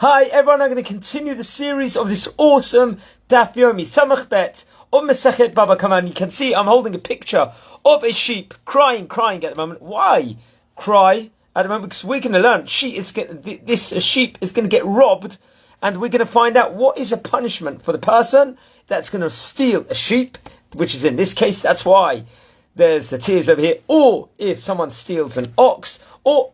Hi everyone, I'm going to continue the series of this awesome Daf Yomi, Samach Bet, of Masechet Bava Kamma. And you can see I'm holding a picture of a sheep crying at the moment. Why cry at the moment? Because we're going to learn this sheep is going to get robbed, and we're going to find out what is a punishment for the person that's going to steal a sheep, which is in this case, that's why there's the tears over here. Or if someone steals an ox, or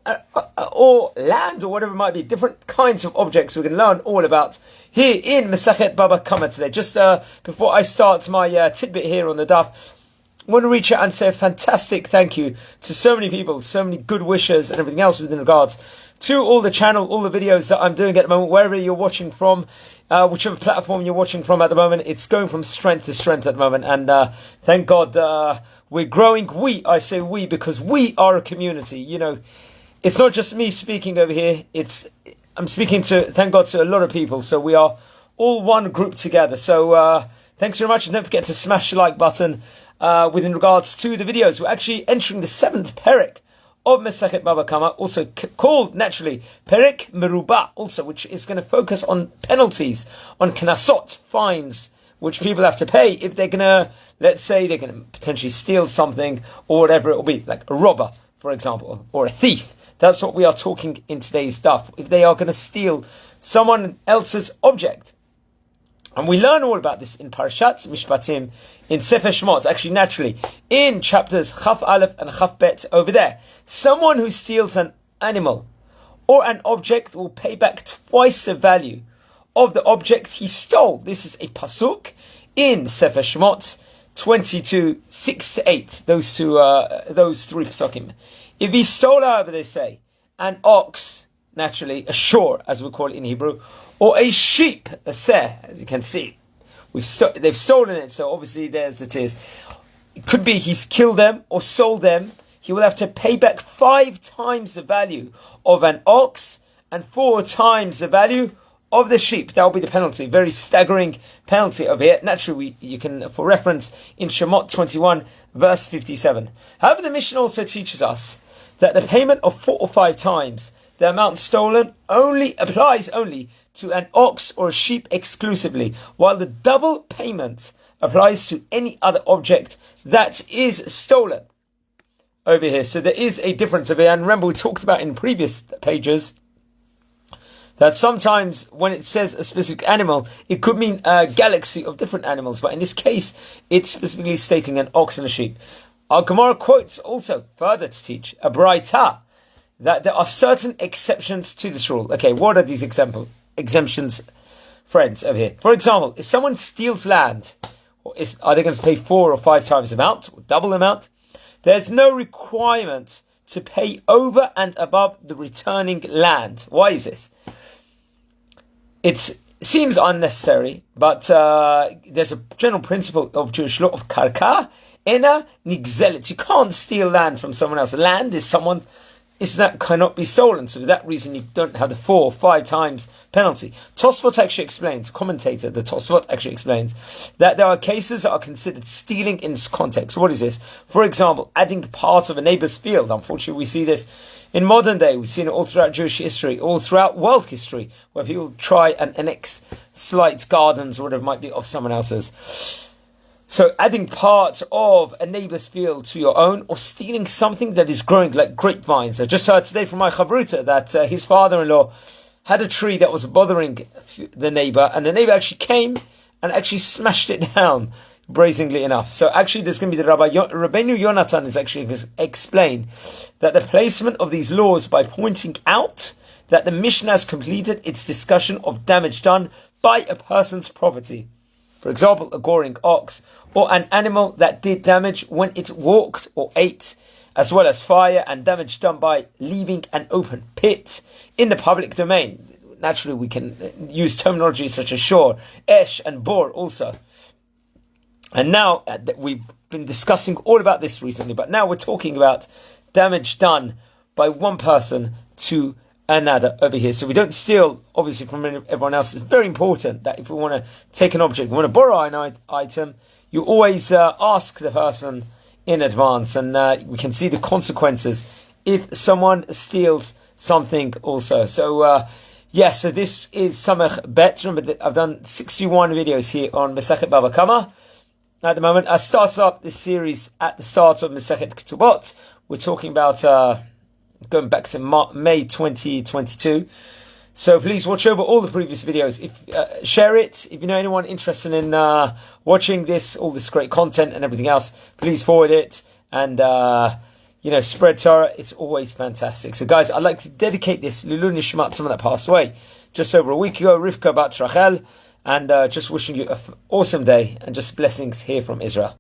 land, or whatever it might be, different kinds of objects we can learn all about here in Masechet Bava Kamma today. Just before I start my tidbit here on the Daf, I want to reach out and say a fantastic thank you to so many people, so many good wishes and everything else within regards to all the channel, all the videos that I'm doing at the moment, wherever you're watching from, whichever platform you're watching from at the moment. It's going from strength to strength at the moment, and thank God we're growing. I say we because we are a community. You know, it's not just me speaking over here. I'm speaking to, thank God, to a lot of people. So we are all one group together. So thanks very much, and don't forget to smash the like button within regards to the videos. We're actually entering the 7th perek of Masechet Bava Kamma, also called naturally Perek Meruba, also, which is going to focus on penalties, on knasot, fines, which people have to pay if they're going to, let's say, they're going to potentially steal something or whatever it will be, like a robber, for example, or a thief. That's what we are talking in today's stuff. If they are going to steal someone else's object. And we learn all about this in Parashat Mishpatim, in Sefer Shemot, actually naturally, in chapters Chaf Aleph and Chaf Bet over there. Someone who steals an animal or an object will pay back twice the value of the object he stole. This is a pasuk in Sefer Shemot 22, 6-8. Those three pasukim. If he stole, however, they say, an ox, naturally a shor, as we call it in Hebrew, or a sheep, a seh, as you can see, they've stolen it. So obviously there's it is. It could be he's killed them or sold them. He will have to pay back 5 times the value of an ox and 4 times the value of the sheep. That will be the penalty. Very staggering penalty over here. Naturally, you can, for reference, in Shemot 21, verse 57. However, the Mishnah also teaches us that the payment of 4 or 5 times the amount stolen applies only to an ox or a sheep exclusively, while the double payment applies to any other object that is stolen over here. So there is a difference over here. And remember, we talked about in previous pages that sometimes when it says a specific animal, it could mean a galaxy of different animals. But in this case, it's specifically stating an ox and a sheep. Our Gemara quotes also further to teach a braita that there are certain exceptions to this rule. Okay, what are these exemptions, friends, over here? For example, if someone steals land, are they going to pay 4 or 5 times the amount, or double the amount? There's no requirement to pay over and above the returning land. Why is this? It seems unnecessary, but there's a general principle of Jewish law of karka ena nigzelet. You can't steal land from someone else. Land is someone. That cannot be stolen. So for that reason, you don't have the 4 or 5 times penalty. Tosfot actually explains, commentator, the Tosfot actually explains that there are cases that are considered stealing in this context. What is this? For example, adding part of a neighbor's field. Unfortunately, we see this in modern day. We've seen it all throughout Jewish history, all throughout world history, where people try and annex slight gardens or whatever it might be of someone else's. So adding part of a neighbor's field to your own, or stealing something that is growing like grapevines. I just heard today from my chavruta that his father-in-law had a tree that was bothering the neighbor, and the neighbor actually came and actually smashed it down, brazenly enough. So actually there's going to be the Rabbeinu Yonatan is actually going to explain that the placement of these laws by pointing out that the Mishnah has completed its discussion of damage done by a person's property. For example, a goring ox, or an animal that did damage when it walked or ate, as well as fire and damage done by leaving an open pit in the public domain. Naturally, we can use terminology such as shor, esh, and bor also. And now, we've been discussing all about this recently, but now we're talking about damage done by one person to another over here. So we don't steal, obviously, from everyone else. It's very important that if we want to take an object, we want to borrow an item, you always ask the person in advance, and we can see the consequences if someone steals something also. So Yes, so this is Samach Bet. Remember that I've done 61 videos here on Masechet Bava Kamma. At the moment, I started up this series at the start of Masechet Ketubot. We're talking about going back to May 2022. So please watch over all the previous videos. If share it. If you know anyone interested in watching this, all this great content and everything else, please forward it and spread Torah. It's always fantastic. So guys, I'd like to dedicate this Lilun Nishmat, someone that passed away just over a week ago, Rivka Bat Rachel, and just wishing you an awesome day and just blessings here from Israel.